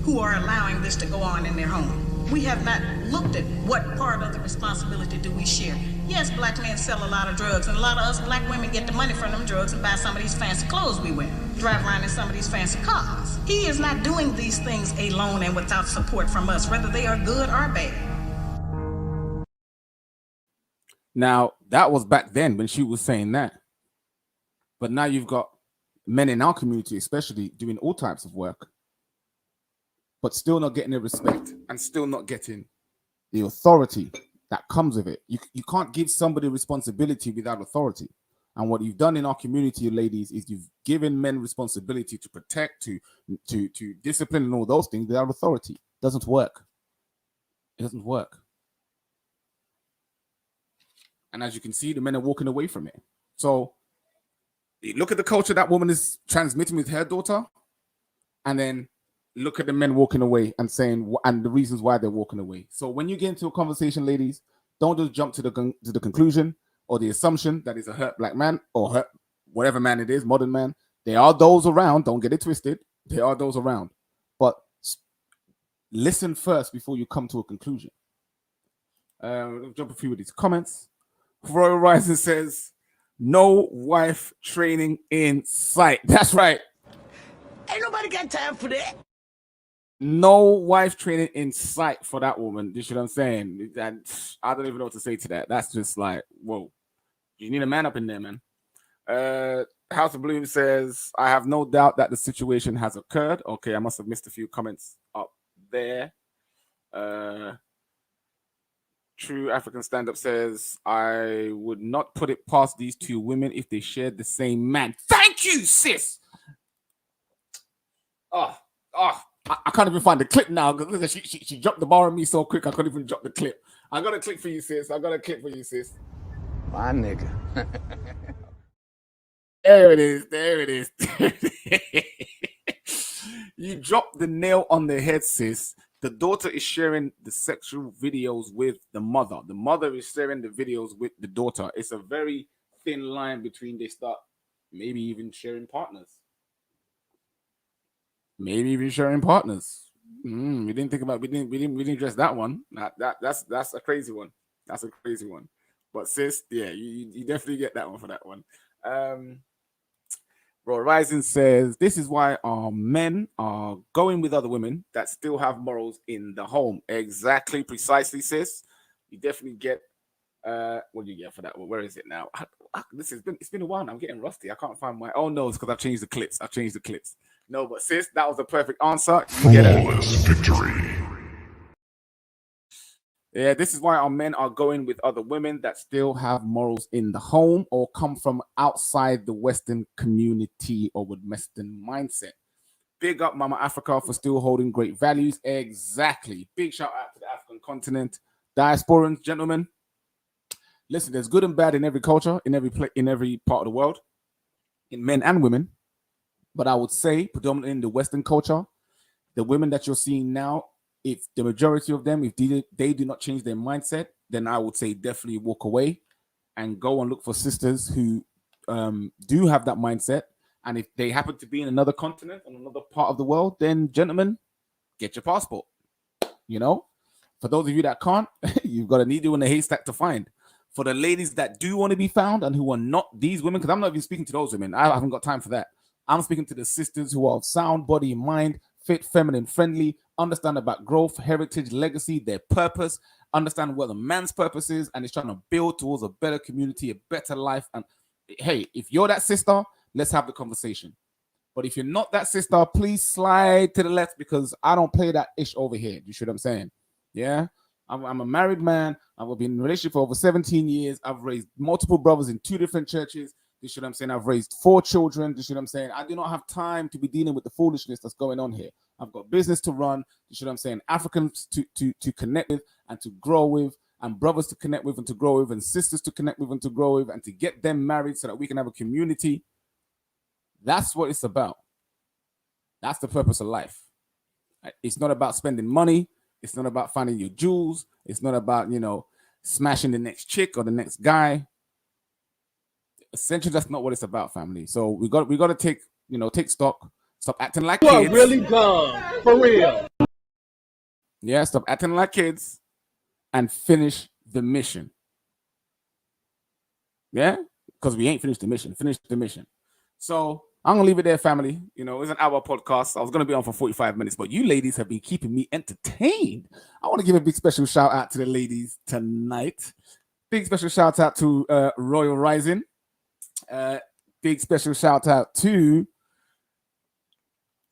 who are allowing this to go on in their home. We have not looked at what part of the responsibility do we share. Yes, black men sell a lot of drugs, and a lot of us black women get the money from them drugs and buy some of these fancy clothes we wear, drive around in some of these fancy cars. He is not doing these things alone and without support from us, whether they are good or bad. Now, that was back then when she was saying that. But now you've got men in our community, especially, doing all types of work, but still not getting the respect and still not getting the authority that comes with it. You can't give somebody responsibility without authority. And what you've done in our community, ladies, is you've given men responsibility to protect, to discipline and all those things without authority. It doesn't work. It doesn't work. And as you can see, the men are walking away from it. So you look at the culture that woman is transmitting with her daughter, and then look at the men walking away and saying, and the reasons why they're walking away. So when you get into a conversation, ladies, don't just jump to the conclusion or the assumption that it's a hurt black man or hurt whatever man it is, modern man. There are those around. Don't get it twisted. There are those around. But listen first before you come to a conclusion. Jump a few of these comments. Royal Rising says, no wife training in sight. That's right. Ain't nobody got time for that. No wife training in sight for that woman. You see what I'm saying? And I don't even know what to say to that. That's just like, whoa. You need a man up in there, man. House of Bloom says, I have no doubt that the situation has occurred. Okay, I must have missed a few comments up there. True African Stand-Up says, I would not put it past these two women if they shared the same man. Thank you, sis. I can't even find the clip now because she dropped the bar on me so quick I couldn't even drop the clip. I got a clip for you, sis. I got a clip for you, sis. My nigga. There it is. There it is. You dropped the nail on the head, sis. The daughter is sharing the sexual videos with the mother. The mother is sharing the videos with the daughter. It's a very thin line between they start maybe even sharing partners. Maybe even sharing partners. We didn't think about. We didn't address that one. That's a crazy one. That's a crazy one. But sis, yeah, you definitely get that one for that one. Bro, Rising says this is why our men are going with other women that still have morals in the home. Exactly, precisely, sis. You definitely get. What do you get for that one? Where is it now? It's been a while now. I'm getting rusty. I can't find my. Oh no, it's because I've changed the clips. No, but sis, that was the perfect answer. You get a victory. Yeah, this is why our men are going with other women that still have morals in the home or come from outside the Western community or with Western mindset. Big up Mama Africa for still holding great values. Exactly. Big shout out to the African continent. Diasporans, gentlemen. Listen, there's good and bad in every culture, in every part of the world, in men and women. But I would say, predominantly in the Western culture, the women that you're seeing now, if the majority of them, if they do not change their mindset, then I would say definitely walk away and go and look for sisters who do have that mindset. And if they happen to be in another continent, on another part of the world, then gentlemen, get your passport. You know, for those of you that can't, you've got a needle in a haystack to find. For the ladies that do want to be found and who are not these women, because I'm not even speaking to those women. I haven't got time for that. I'm speaking to the sisters who are of sound body and mind, fit, feminine, friendly, understand about growth, heritage, legacy, their purpose, understand what the man's purpose is, and is trying to build towards a better community, a better life. And hey, if you're that sister, let's have the conversation. But if you're not that sister, please slide to the left because I don't play that ish over here. You see what I'm saying? Yeah. I'm a married man. I've been in a relationship for over 17 years. I've raised multiple brothers in 2 different churches. You see what I'm saying? I've raised 4 children. You see what I'm saying? I do not have time to be dealing with the foolishness that's going on here. I've got business to run. You see what I'm saying? Africans to connect with and to grow with, and brothers to connect with and to grow with, and sisters to connect with and to grow with, and to get them married so that we can have a community. That's what it's about. That's the purpose of life. It's not about spending money. It's not about finding your jewels. It's not about, smashing the next chick or the next guy. Essentially, that's not what it's about, family. So we got to take stock. Stop acting like kids. You are really dumb, for real. Yeah, stop acting like kids and finish the mission. Yeah, because we ain't finished the mission. Finish the mission. So I'm gonna leave it there, family. It's an hour podcast. I was gonna be on for 45 minutes, but you ladies have been keeping me entertained. I want to give a big special shout out to the ladies tonight. Big special shout out to Royal Rising. Big special shout out to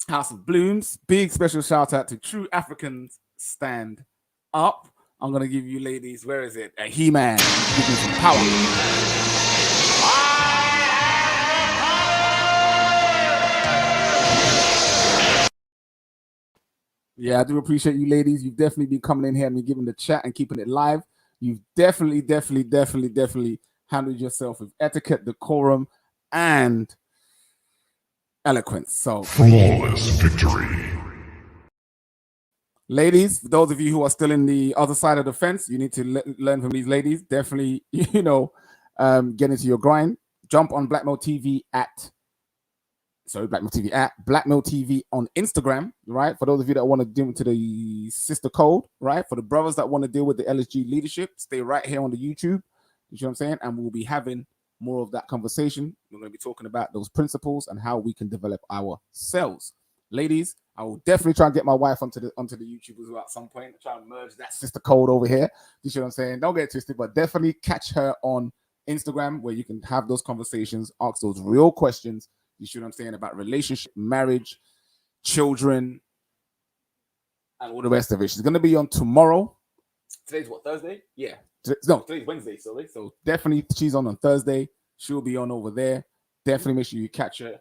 House of Blooms. Big special shout out to True Africans Stand Up. I'm gonna give you ladies, where is it? A He-Man. Give me some power. Yeah, I do appreciate you ladies. You've definitely been coming in here and giving the chat and keeping it live. You've definitely handled yourself with etiquette, decorum, and eloquence. So flawless victory. Ladies, for those of you who are still in the other side of the fence, you need to learn from these ladies. Definitely, get into your grind. Jump on BLKMailTV at BLKMailTV on Instagram, right? For those of you that want to deal into the sister code, right? For the brothers that want to deal with the LSG leadership, stay right here on the YouTube. You know what I'm saying? And we'll be having more of that conversation. We're going to be talking about those principles and how we can develop ourselves. Ladies, I will definitely try and get my wife onto the YouTube as well at some point. Try and merge that sister code over here. You see what I'm saying? Don't get twisted, but definitely catch her on Instagram where you can have those conversations, ask those real questions. You see what I'm saying about relationship, marriage, children, and all the rest of it. She's going to be on tomorrow. Today's what, Thursday? Yeah. No, today's Wednesday, sorry. So definitely she's on Thursday. She'll be on over there. Definitely make sure you catch her.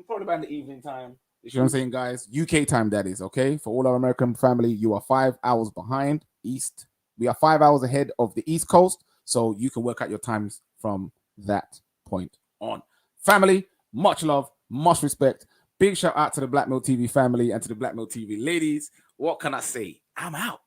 Probably about the evening time. You know what I'm saying, guys? UK time, that is, okay? For all our American family, you are 5 hours behind East. We are 5 hours ahead of the East Coast, so you can work out your times from that point on. Family, much love, much respect. Big shout out to the BLKMailTV family and to the BLKMailTV ladies. What can I say? I'm out.